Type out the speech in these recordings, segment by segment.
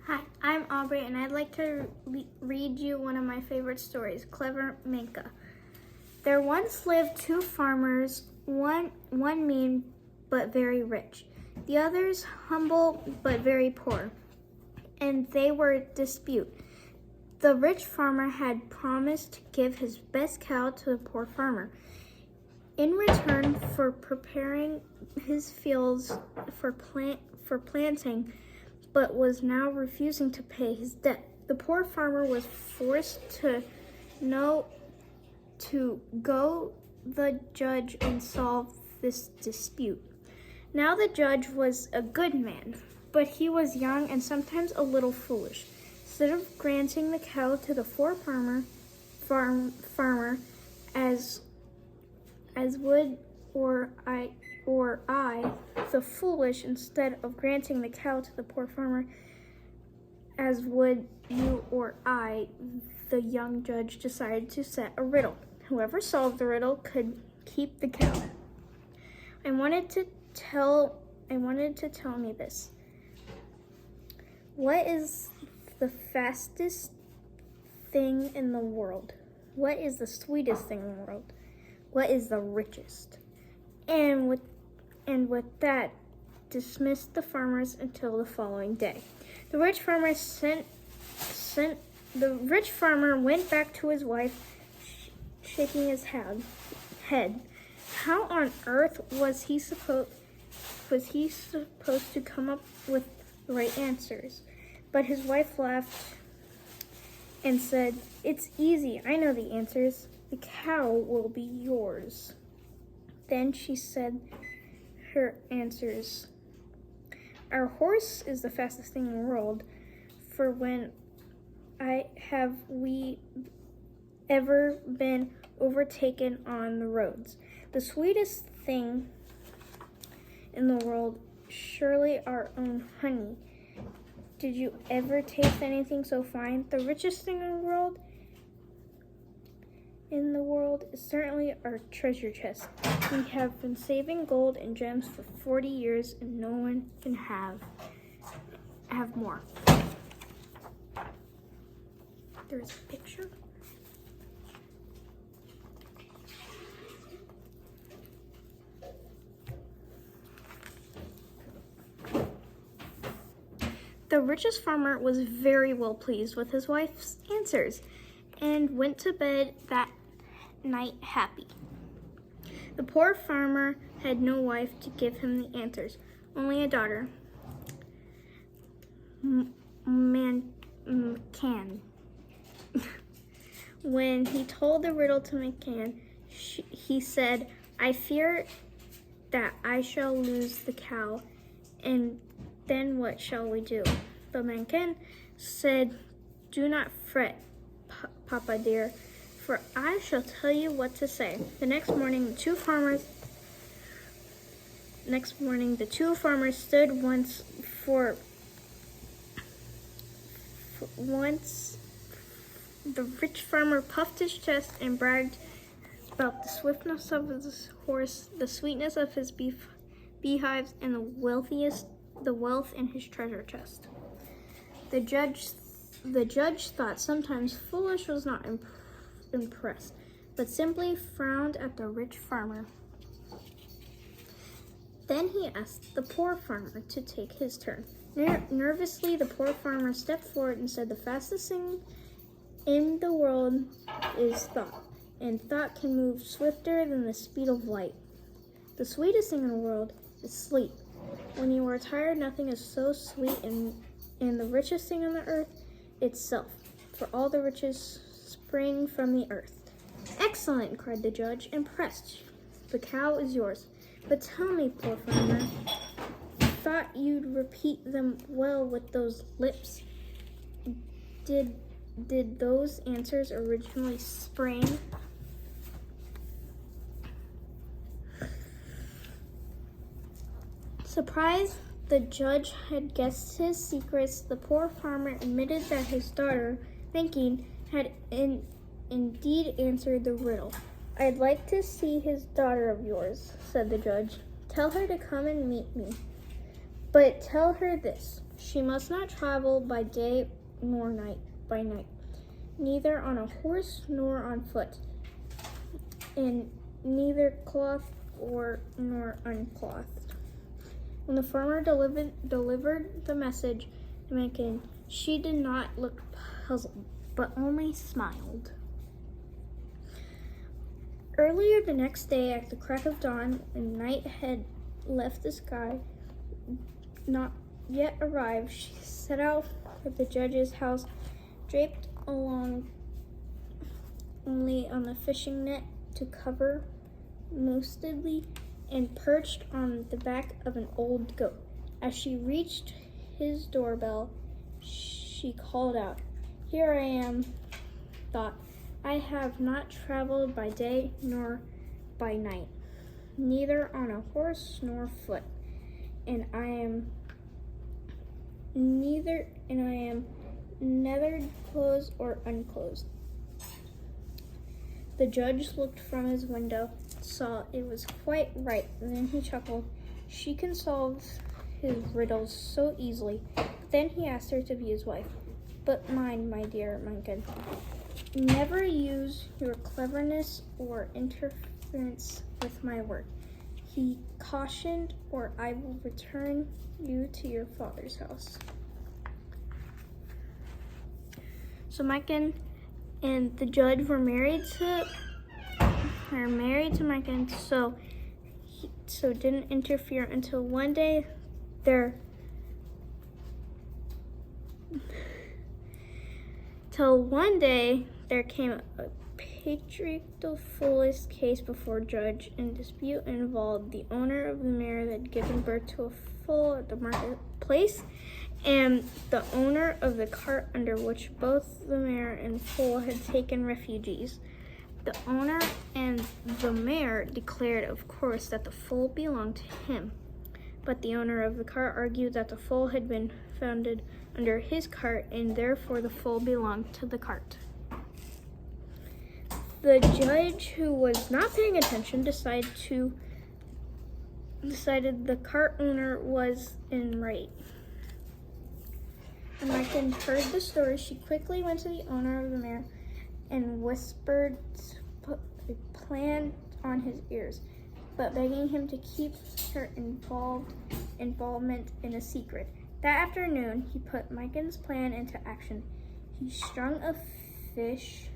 Hi, I'm Aubrie, and I'd like to read you one of my favorite stories, Clever Minka. There once lived two farmers, one mean but very rich, the others humble but very poor, and they were at dispute. The rich farmer had promised to give his best cow to the poor farmer in return for preparing his fields for planting, but was now refusing to pay his debt. The poor farmer was forced to go the judge and solve this dispute. Now the judge was a good man, but he was young and sometimes a little foolish. Instead of granting the cow to the poor farmer as would I, the foolish, instead of granting the cow to the poor farmer, as would you or I, the young judge decided to set a riddle. Whoever solved the riddle could keep the cow. I wanted to tell me this. What is the fastest thing in the world? What is the sweetest thing in the world? What is the richest? And with that, dismissed the farmers until the following day. The rich farmer went back to his wife, shaking his head. How on earth was he supposed to come up with the right answers? But his wife laughed and said, "It's easy. I know the answers. The cow will be yours." Then she said her answers. Our horse is the fastest thing in the world, for when have we ever been overtaken on the roads? The sweetest thing in the world, surely our own honey. Did you ever taste anything so fine? The richest thing in the world is certainly our treasure chest. We have been saving gold and gems for 40 years, and no one can have more. There's a picture. The richest farmer was very well pleased with his wife's answers and went to bed that night happy. The poor farmer had no wife to give him the answers, only a daughter, McCann. When he told the riddle to McCann, he said, "I fear that I shall lose the cow, and then what shall we do?" But McCann said, "Do not fret, Papa dear, for I shall tell you what to say." The next morning, the two farmers stood once. The rich farmer puffed his chest and bragged about the swiftness of his horse, the sweetness of his beehives, and the wealth in his treasure chest. The judge thought sometimes foolish was not impressed, but simply frowned at the rich farmer. Then he asked the poor farmer to take his turn. Nervously, the poor farmer stepped forward and said, "The fastest thing in the world is thought, and thought can move swifter than the speed of light. The sweetest thing in the world is sleep. When you are tired, nothing is so sweet, and the richest thing on the earth itself, for all the riches spring from the earth." "Excellent," cried the judge, impressed. "The cow is yours. But tell me, poor farmer, thought you'd repeat them well with those lips. Did those answers originally spring?" Surprised the judge had guessed his secrets, the poor farmer admitted that his daughter, thinking, had indeed answered the riddle. "I'd like to see his daughter of yours," said the judge. "Tell her to come and meet me. But tell her this: She must not travel by day nor by night, neither on a horse nor on foot, and neither cloth nor unclothed. When the farmer delivered the message to Megan, she did not look puzzled, but only smiled. Earlier the next day, at the crack of dawn, and night had left the sky, not yet arrived, she set out for the judge's house, draped along only on the fishing net to cover mostly, and perched on the back of an old goat. As she reached his doorbell, she called out, "Here I am," thought. "I have not traveled by day nor by night, neither on a horse nor foot, and I am neither closed or unclosed." The judge looked from his window, saw it was quite right, and then he chuckled. She can solve his riddles so easily. Then he asked her to be his wife. "But mind, my dear Munkin, never use your cleverness or interference with my work," he cautioned, "or I will return you to your father's house." So Munkin and the judge were married to Munkin, so didn't interfere until one day there came a patriarchal case before judge, and dispute involved the owner of the mare that had given birth to a foal at the marketplace and the owner of the cart under which both the mare and foal had taken refugees. The owner and the mare declared, of course, that the foal belonged to him, but the owner of the cart argued that the foal had been found under his cart, and therefore the foal belonged to the cart. The judge, who was not paying attention, decided the cart owner was in right. When Megan heard the story, she quickly went to the owner of the mare and whispered a plan on his ears, but begging him to keep her involvement in a secret. That afternoon, he put Megan's plan into action. He strung a fish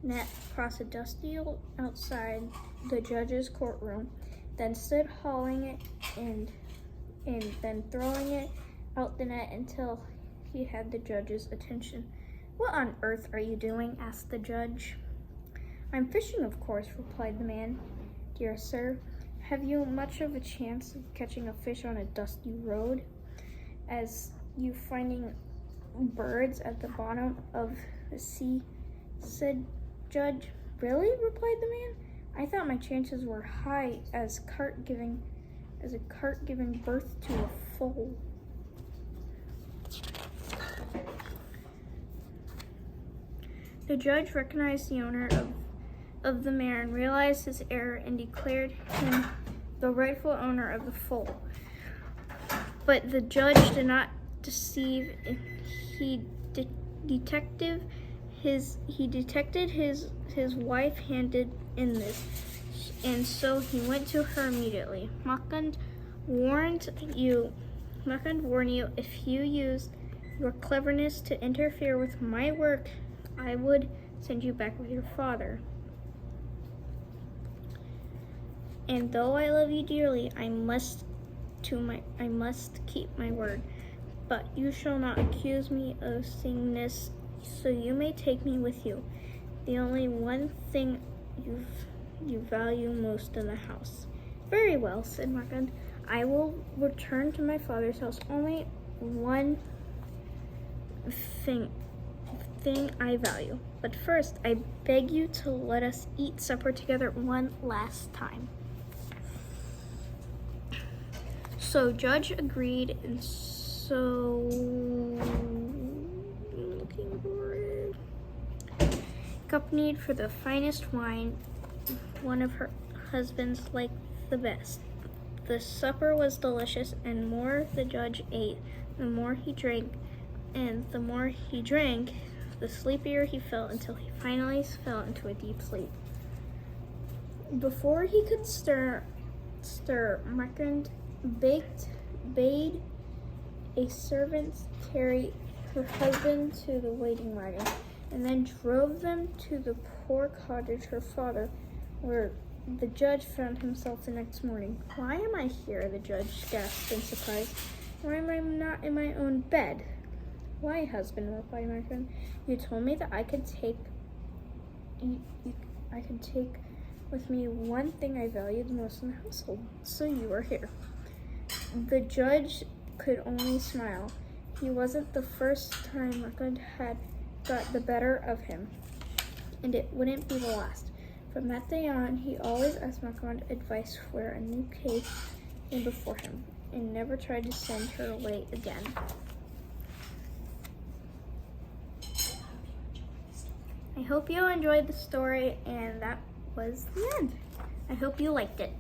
net across a dusty outside the judge's courtroom, then stood hauling it and then throwing it out the net until he had the judge's attention. "What on earth are you doing?" asked the judge. "I'm fishing, of course," replied the man. "Dear sir, have you much of a chance of catching a fish on a dusty road as you finding birds at the bottom of the sea?" said judge. "Really?" replied the man. "I thought my chances were high as a cart giving birth to a foal." The judge recognized the owner of the mare and realized his error and declared him the rightful owner of the foal. But the judge did not deceive. He detected his wife handed in this, and so he went to her immediately. Mukund warned you, if you use your cleverness to interfere with my work, I would send you back with your father. And though I love you dearly, I must keep my word. But you shall not accuse me of saying this, so you may take me with you. The only one thing you value most in the house. "Very well," said Mukund. "I will return to my father's house. Only one thing I value. But first, I beg you to let us eat supper together one last time." So judge agreed, and so looking for it. Accompanied for the finest wine one of her husbands liked the best. The supper was delicious, and more the judge ate, The more he drank, and the more he drank, the sleepier he felt until he finally fell into a deep sleep. Before he could stir, Margaret bade a servant carry her husband to the waiting wagon, and then drove them to the poor cottage her father, where the judge found himself the next morning. "Why am I here?" the judge gasped in surprise. "Why am I not in my own bed?" "Why, husband," replied Margaret, "you told me that I could take with me one thing I valued the most in the household, so you are here." The judge could only smile. He wasn't the first time Margaret had got the better of him, and it wouldn't be the last. From that day on, he always asked Margaret advice where a new case came before him, and never tried to send her away again. I hope you enjoyed the story, and that was the end. I hope you liked it.